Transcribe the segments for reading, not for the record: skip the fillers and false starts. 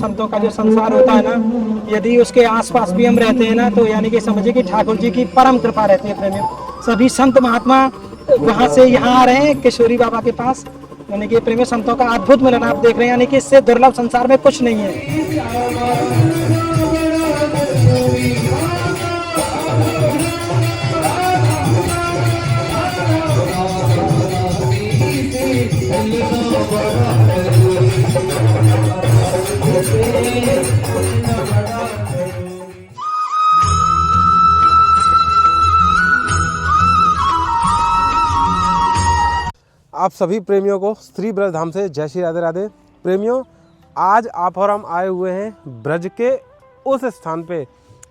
संतों का जो संसार होता है ना, यदि उसके आसपास भी हम रहते हैं ना, तो यानी कि समझिए कि ठाकुर जी की परम कृपा रहती है प्रेमियों। सभी संत महात्मा वहां से यहाँ आ रहे हैं किशोरी बाबा के पास, यानी कि प्रेमियों संतों का अद्भुत मिलन आप देख रहे हैं, यानी कि इससे दुर्लभ संसार में कुछ नहीं है। आप सभी प्रेमियों को श्री ब्रज धाम से जय श्री राधे राधे। प्रेमियों, आज आप और हम आए हुए हैं ब्रज के उस स्थान पे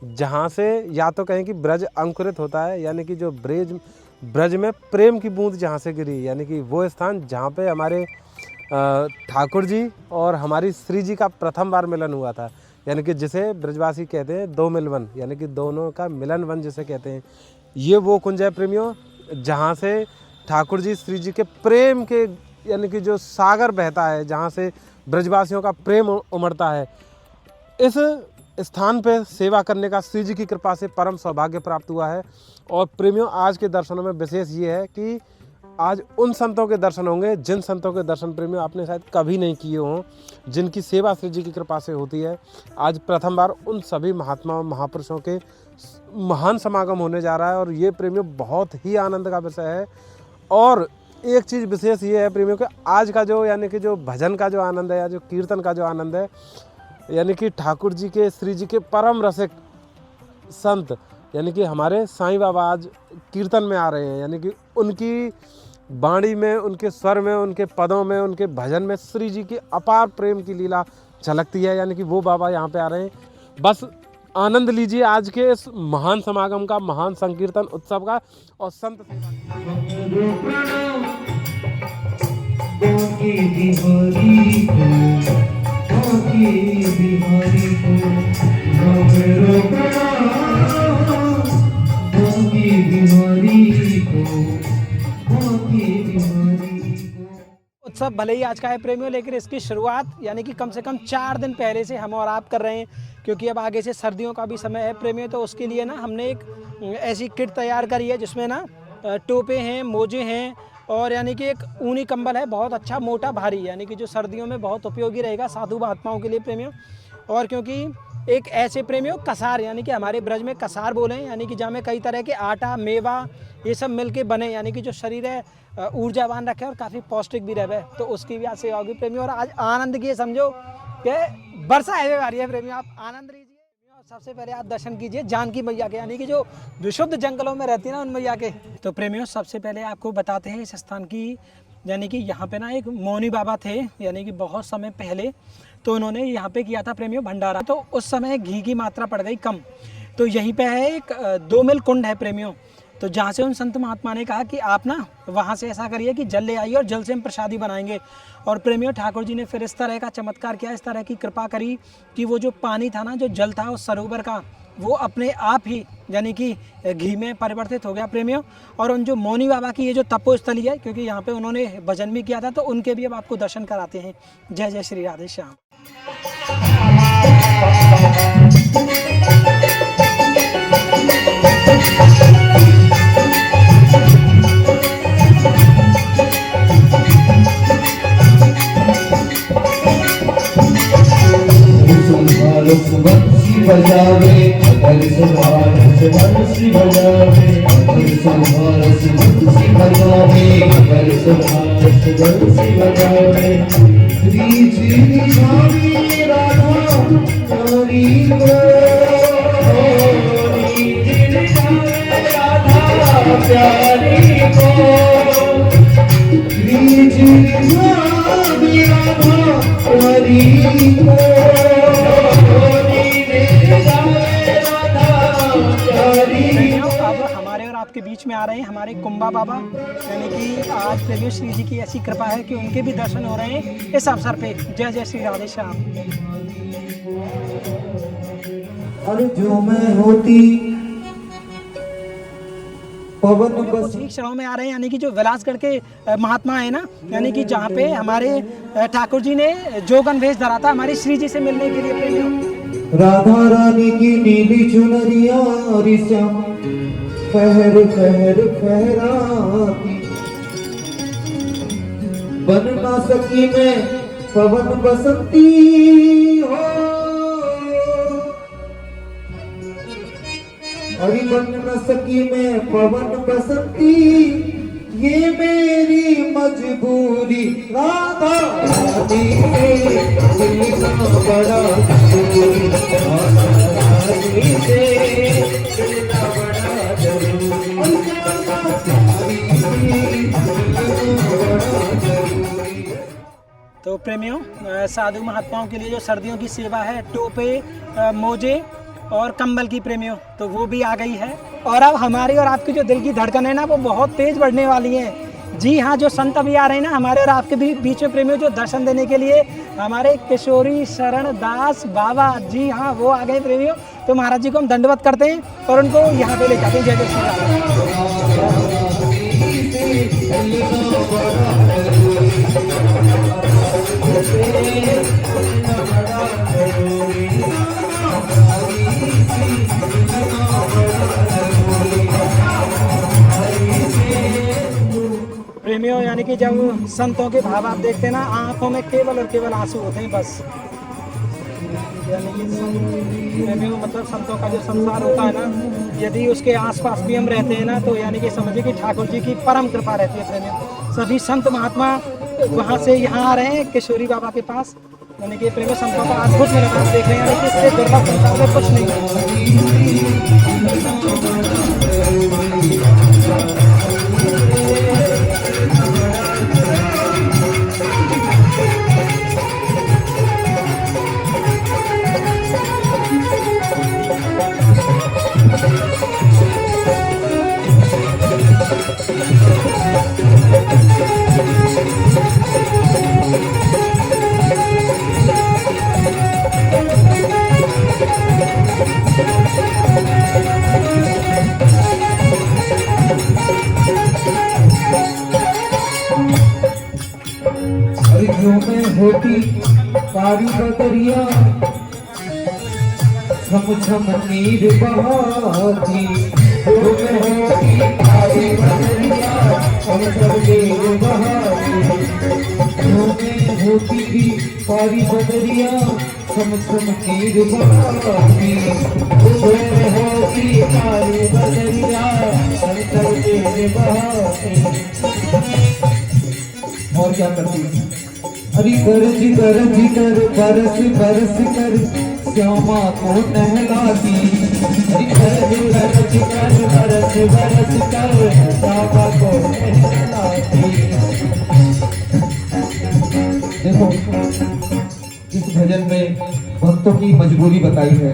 जहाँ से या तो कहें कि ब्रज अंकुरित होता है, यानी कि जो ब्रज में प्रेम की बूंद जहाँ से गिरी, यानी कि वो स्थान जहाँ पे हमारे ठाकुर जी और हमारी श्री जी का प्रथम बार मिलन हुआ था, यानी कि जिसे ब्रजवासी कहते हैं दो मिलवन, यानी कि दोनों का मिलन वन जिसे कहते हैं। ये वो कुंज है प्रेमियों जहाँ से ठाकुर जी श्री जी के प्रेम के यानी कि जो सागर बहता है, जहाँ से ब्रजवासियों का प्रेम उमड़ता है। इस स्थान पे सेवा करने का श्री जी की कृपा से परम सौभाग्य प्राप्त हुआ है। और प्रेमियों, आज के दर्शनों में विशेष ये है कि आज उन संतों के दर्शन होंगे जिन संतों के दर्शन प्रेमियों आपने शायद कभी नहीं किए हों, जिनकी सेवा श्री जी की कृपा से होती है। आज प्रथम बार उन सभी महात्माओं महापुरुषों के महान समागम होने जा रहा है और ये प्रेमियों बहुत ही आनंद का विषय है। और एक चीज़ विशेष ये है प्रेमियों कि आज का जो यानी कि जो भजन का जो आनंद है या जो कीर्तन का जो आनंद है, यानी कि ठाकुर जी के श्री जी के परम रसिक संत यानी कि हमारे साईं बाबा आज कीर्तन में आ रहे हैं, यानी कि उनकी वाणी में, उनके स्वर में, उनके पदों में, उनके भजन में श्री जी की अपार प्रेम की लीला झलकती है, यानी कि वो बाबा यहाँ पे आ रहे हैं। बस आनंद लीजिए आज के इस महान समागम का, महान संकीर्तन उत्सव का और संत उत्सव भले ही आज का है प्रेमियों, लेकिन इसकी शुरुआत यानी कि कम से कम 4 दिन पहले से हम और आप कर रहे हैं, क्योंकि अब आगे से सर्दियों का भी समय है प्रेमियों। तो उसके लिए ना हमने एक ऐसी किट तैयार करी है जिसमें ना टोपे हैं, मोजे हैं और यानी कि एक ऊनी कंबल है, बहुत अच्छा मोटा भारी, यानी कि जो सर्दियों में बहुत उपयोगी रहेगा साधु महात्माओं के लिए प्रेमियों। और क्योंकि एक ऐसे प्रेमियों कसार, यानी कि हमारे ब्रज में कसार बोले हैं, यानी कि जहाँ में कई तरह के आटा मेवा ये सब मिलके बने, यानी कि जो शरीर है ऊर्जावान रखे और काफ़ी पौष्टिक भी रहे, तो उसकी भी आज सेवा होगी प्रेमियों। और आज आनंद की समझो कि वर्षा है आ रही है प्रेमियों, आप आनंद लीजिए। सबसे पहले आप दर्शन कीजिए जानकी मैया के, यानी कि जो विशुद्ध जंगलों में रहती है ना उन मैया के। तो प्रेमियों, सबसे पहले आपको बताते हैं इस स्थान की, यानी कि यहाँ पे ना एक मौनी बाबा थे, यानी कि बहुत समय पहले, तो उन्होंने यहाँ पे किया था प्रेमियों भंडारा। तो उस समय घी की मात्रा पड़ गई कम, तो यहीं पे है एक 2 मील कुंड है प्रेमियों। तो जहाँ से उन संत महात्मा ने कहा कि आप ना वहाँ से ऐसा करिए कि जल ले आइए और जल से हम प्रसादी बनाएंगे। और प्रेमियों, ठाकुर जी ने फिर इस तरह का चमत्कार किया, इस तरह की कृपा करी कि वो जो पानी था ना, जो जल था उस सरोवर का, वो अपने आप ही यानी कि घी में परिवर्तित हो गया प्रेमियों। और उन जो मौनी बाबा की ये जो तपोस्थली है, क्योंकि यहाँ पे उन्होंने भजन भी किया था, तो उनके भी अब आपको दर्शन कराते हैं। जय जय श्री राधे श्याम। बंसी बजावे बंसी बजावे बंसी बजावे बंसी बजावे प्यारी हमारे और आपके बीच में आ रहे हैं हमारे कुंबा बाबा, यानी कि आज प्रेमियों श्री जी की ऐसी कृपा है कि उनके भी दर्शन हो रहे हैं इस अवसर पे। जय जय श्री राधे श्याम। और जो मैं होती पवन कुछ बस ही क्षणों में आ रहे हैं, यानी कि जो विलासगढ़ के महात्मा है ना, यानी कि जहाँ पे हमारे ठाकुर जी ने जोगन वेश धरा था हमारी श्री जी से मिलने के लिए प्रेमियों। राधा रानी की नीली चुनरिया और श्याम पहर पहर फहराती, बन ना सकी मैं पवन बसंती हो, अरे बन न सकी मैं पवन बसंती, ये मेरी मजबूरी राधा रानी से मिलना बड़ा जरूरी, राधा रानी से मिलना बड़ा जरूरी, राधा रानी से मिलना बड़ा जरूरी। तो प्रेमियों, साधु महात्माओं के लिए जो सर्दियों की सेवा है, टोपे, मोजे और कंबल की प्रेमियों, तो वो भी आ गई है। और अब हमारी और आपकी जो दिल की धड़कन है ना, वो बहुत तेज बढ़ने वाली है। जी हाँ, जो संत अभी आ रहे हैं ना हमारे और आपके बीच में प्रेमियों, जो दर्शन देने के लिए हमारे किशोरी शरण दास बाबा, जी हाँ वो आ गए प्रेमियों। तो महाराज जी को हम दंडवत करते हैं और उनको यहाँ पे ले जाते हैं। जय जय श्री प्रेमियों, यानी कि जब संतों के भाव आप देखते हैं ना, आंखों में केवल और केवल आंसू होते हैं बस। यानी कि प्रेमियों, मतलब संतों का जो संसार होता है ना, यदि उसके आसपास भी हम रहते हैं ना, तो यानी कि समझिए कि ठाकुर जी की परम कृपा रहती है प्रेमियों। सभी संत महात्मा वहाँ से यहाँ आ रहे हैं किशोरी बाबा के पास, यानी कि प्रेमियों संतों का अद्भुत मुलाकात देख रहे हैं, यानी कि इससे दुर्लभ संसार में कुछ नहीं होती कारी बदरिया, छम छम नीर बहाती, होती कारी बदरिया, छम छम नीर बहाती, होती भी कारी बदरिया, छम छम नीर बहाती, होती कारी बदरिया, छम छम नीर बहाती। और क्या करती है? हरी गरज गरज कर बरस बरस कर श्यामा को नहलाती, हरी गरज गरज कर बरस बरस कर श्यामा को नहलाती। देखो इस भजन में भक्तों की मजबूरी बताई है।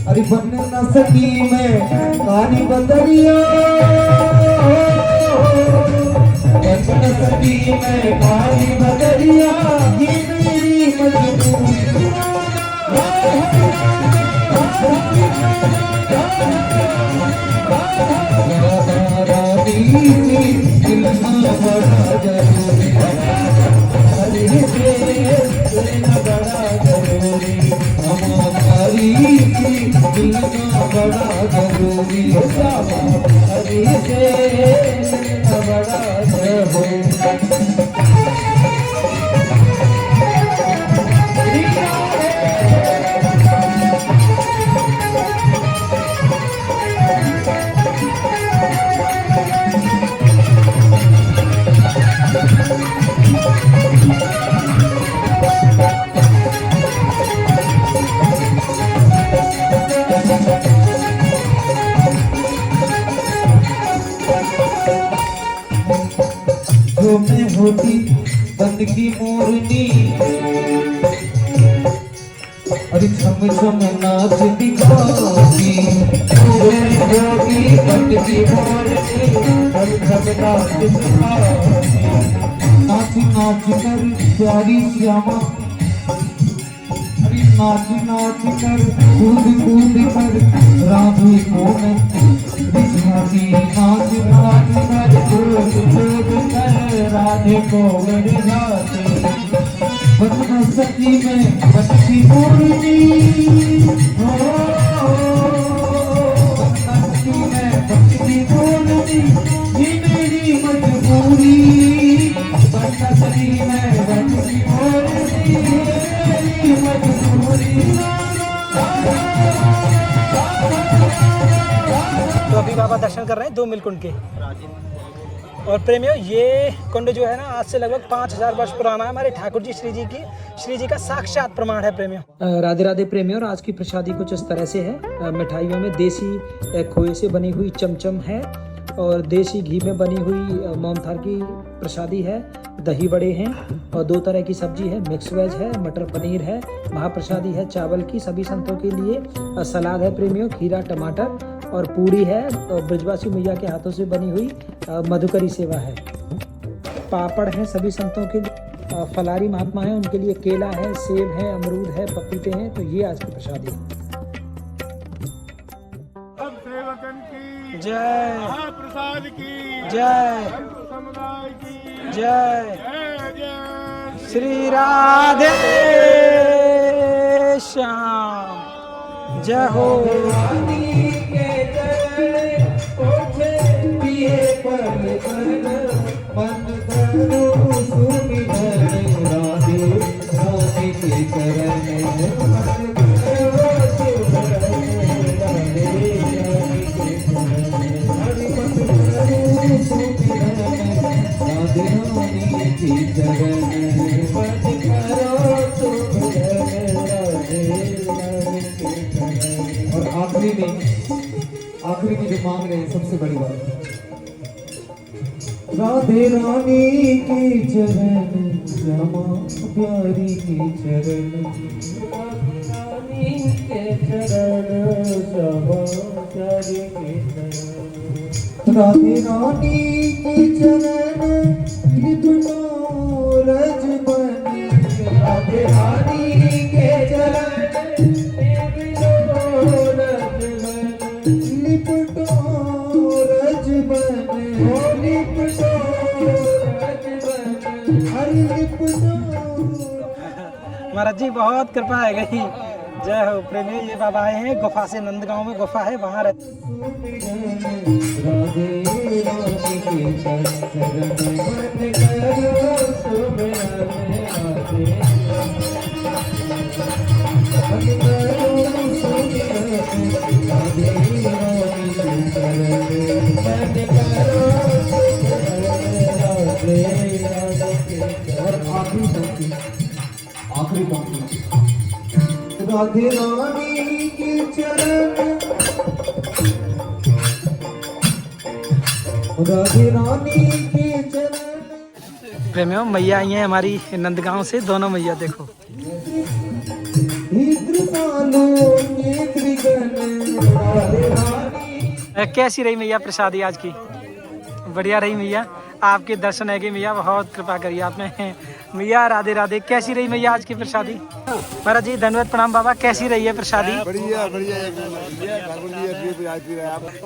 अरे बन न सकी मैं काली बदरिया, बन न सकी मैं काली बदरिया, ये मेरी मजबूरी रानी मिलना बड़ा जरूरी, हरी मिलना बड़ा जरूरी, हमारी मिलना बड़ा जरूरी, हरी मिलना बड़ा जरूरी। जो मैं होती बन की मोरनी, अरे छम छम नाच दिखाती, जो मैं होती बन की मोरनी, छम छम नाच दिखाती, नाच नाच कर प्यारी श्यामा, अरे नाच नाच कर कूद कूद कर राधे को मैं हंसी नाच नाच कर जोश जोश कर राधे को गड़ जाते बचना सखी में बचती पूर्णी सखी में बचती पूर्णी ये मेरी मजबूरी बचना सखी में बचती पूर्णी ये मेरी मजबूरी। तो अभी बाबा दर्शन कर रहे हैं 2 मील कुंड के। और प्रेमियों ये कुंड जो है ना आज से लगभग 5000 वर्ष पुराना है। हमारे ठाकुर जी श्री जी का साक्षात प्रमाण है प्रेमियों। राधे राधे प्रेमियों, और आज की प्रसादी कुछ इस तरह से है। मिठाइयों में देसी खोए से बनी हुई चमचम है और देसी घी में बनी हुई मोहनथाल की प्रसादी है, दही बड़े हैं और 2 तरह की सब्जी है, मिक्स वेज है, मटर पनीर है, महाप्रसादी है चावल की सभी संतों के लिए, सलाद है प्रेमियों, खीरा टमाटर और पूरी है और ब्रजवासी मैया के हाथों से बनी हुई मधुकरी सेवा है। पापड़ है सभी संतों के लिए, फलारी महात्मा है उनके लिए केला है, सेब है, अमरूद है, पपीते हैं। तो ये आज की प्रसादी है। जय प्रसाद की जय समुदाय की जय जय श्री राधे श्याम जय हो। और आखिरी में जो मांग रहे हैं सबसे बड़ी बात, राधे रानी की चरण श्यामा प्यारी की चरण, रानी के चरण श्यामा प्यारी के चरण, राधे रानी की चरण लिपटो रज बने, राधे रानी के चरण लिपटो रज बने, लिपटो रज बने, हरि लिपटो। महाराज जी बहुत कृपा है गई। जय हो प्रेमी। ये बाबा आए हैं गुफा से, नंदगांव में गुफा है वहाँ रहते। आखिरी पंक्ति, राधे रानी के चरण, राधे रानी के चरण। प्रेमियों मैया आई हैं हमारी नंदगांव से, दोनों मैया देखो। कैसी रही मैया प्रसादी आज की? बढ़िया रही मैया। आपके दर्शन है कि मैया बहुत कृपा करी आपने। मैया राधे राधे। कैसी रही मैया आज की प्रसादी? महाराज जी धन्यवाद प्रणाम। बाबा कैसी रही है प्रसादी? बढ़िया बढ़िया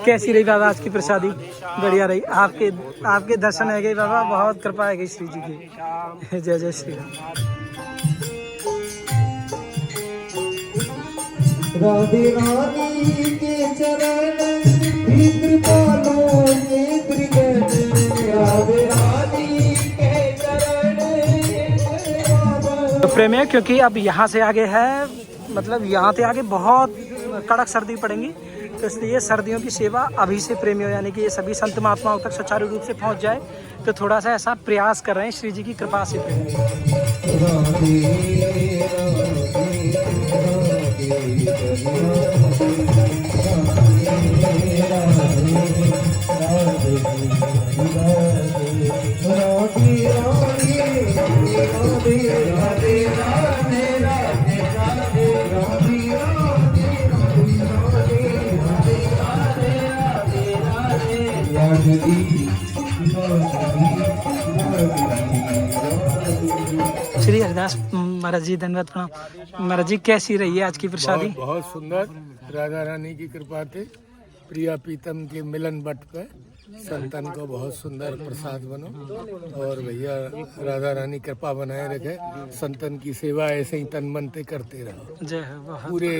कैसी रही बाबा आज की प्रसादी? बढ़िया रही। आपके दर्शन है गए बाबा, बहुत कृपा है गई श्री जी की। जय जय श्री राम। राधे रानी के चरण भीतर पालो नेत्र गण, राधे रानी के चरण। तो प्रेमियों क्योंकि अब यहाँ से आगे है, मतलब यहाँ से आगे बहुत कड़क सर्दी पड़ेगी, तो इसलिए सर्दियों की सेवा अभी से प्रेमियों यानी कि ये सभी संत महात्माओं तक सुचारू रूप से पहुँच जाए, तो थोड़ा सा ऐसा प्रयास कर रहे हैं श्री जी की कृपा से। श्री हरिदास महाराज जी धन्यवाद प्रणाम। महाराज जी कैसी रही है आज की प्रसादी? बहुत सुंदर, राधा रानी की कृपा थी प्रिया पीतम के मिलन बट पे संतन को बहुत सुंदर प्रसाद बनो और भैया राधा रानी कृपा बनाए रखे। संतन की सेवा ऐसे ही तन मन ते करते रहो। जय हो, बहुत पूरे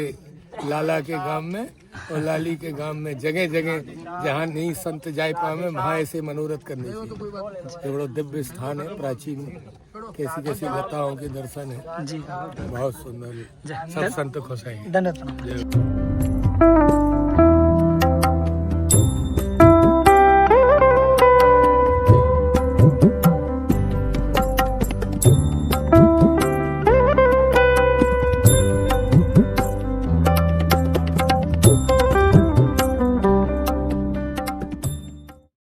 लाला के गांव में और लाली के गांव में जगह जगह जहाँ नहीं संत जाए पावे वहाँ ऐसे मनोरथ करने चाहिए। ये बड़ा दिव्य स्थान है, प्राचीन कैसी कैसी लताओं के दर्शन है, जी बहुत सुंदर। सब संत खुश हैं। धन्यवाद। जय।